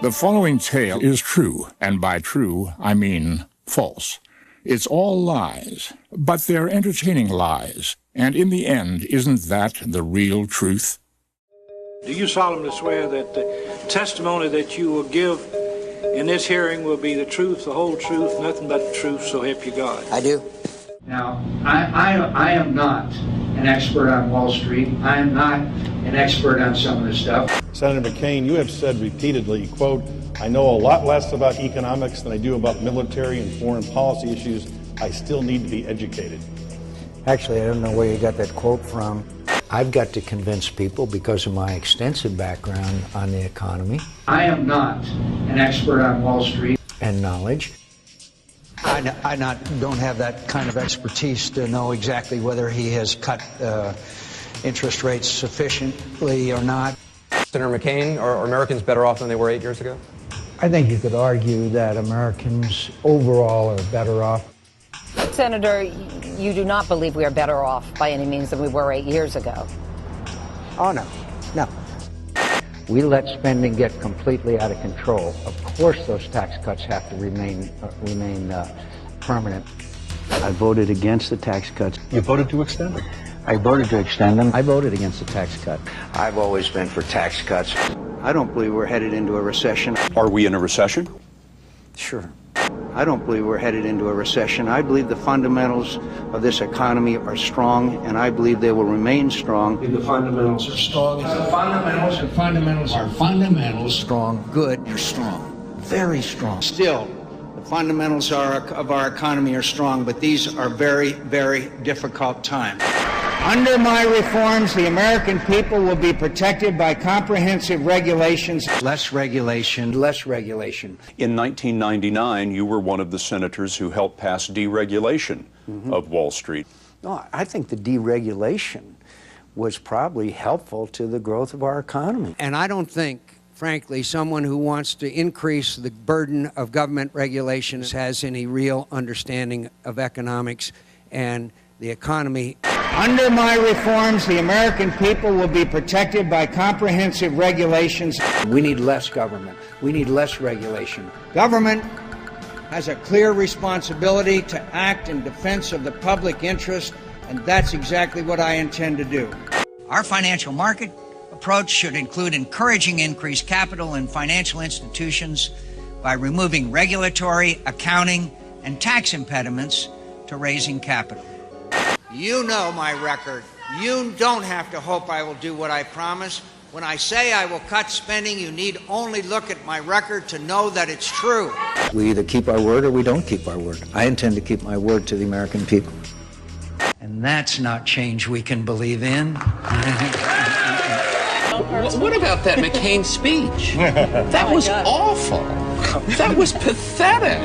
The following tale is true, and by true, I mean false. It's all lies, but they're entertaining lies. And in the end, isn't that the real truth? Do you solemnly swear that the testimony that you will give in this hearing will be the truth, the whole truth, nothing but the truth, so help you God? I do. Now, I am not an expert on Wall Street. I am not an expert on some of this stuff. Senator McCain, you have said repeatedly, quote, I know a lot less about economics than I do about military and foreign policy issues. I still need to be educated. Actually, I don't know where you got that quote from. I've got to convince people because of my extensive background on the economy. I am not an expert on Wall Street. And knowledge. I don't have that kind of expertise to know exactly whether he has cut interest rates sufficiently or not. Senator McCain, are Americans better off than they were 8 years ago? I think you could argue that Americans overall are better off. Senator, you do not believe we are better off by any means than we were 8 years ago. Oh, no. No. We let spending get completely out of control. Of course those tax cuts have to remain permanent. I voted against the tax cuts. You voted to extend them. I voted to extend them. I voted against the tax cut. I've always been for tax cuts. I don't believe we're headed into a recession. Are we in a recession? Sure. I don't believe we're headed into a recession. I believe the fundamentals of this economy are strong, and I believe they will remain strong. The fundamentals are strong. Fundamentals strong. Good. You're strong. Very strong. Still, the fundamentals of our economy are strong, but these are very, very difficult times. Under my reforms, the American people will be protected by comprehensive regulations. Less regulation, less regulation. In 1999, you were one of the senators who helped pass deregulation of Wall Street. No, I think the deregulation was probably helpful to the growth of our economy. And I don't think, frankly, someone who wants to increase the burden of government regulations has any real understanding of economics and the economy. Under my reforms, the American people will be protected by comprehensive regulations. We need less government. We need less regulation. Government has a clear responsibility to act in defense of the public interest, and that's exactly what I intend to do. Our financial market approach should include encouraging increased capital in financial institutions by removing regulatory, accounting, and tax impediments to raising capital. You know my record. You don't have to hope I will do what I promise. When I say I will cut spending, you need only look at my record to know that it's true. We either keep our word or we don't keep our word. I intend to keep my word to the American people. And that's not change we can believe in. What about that McCain speech? That was awful. That was pathetic.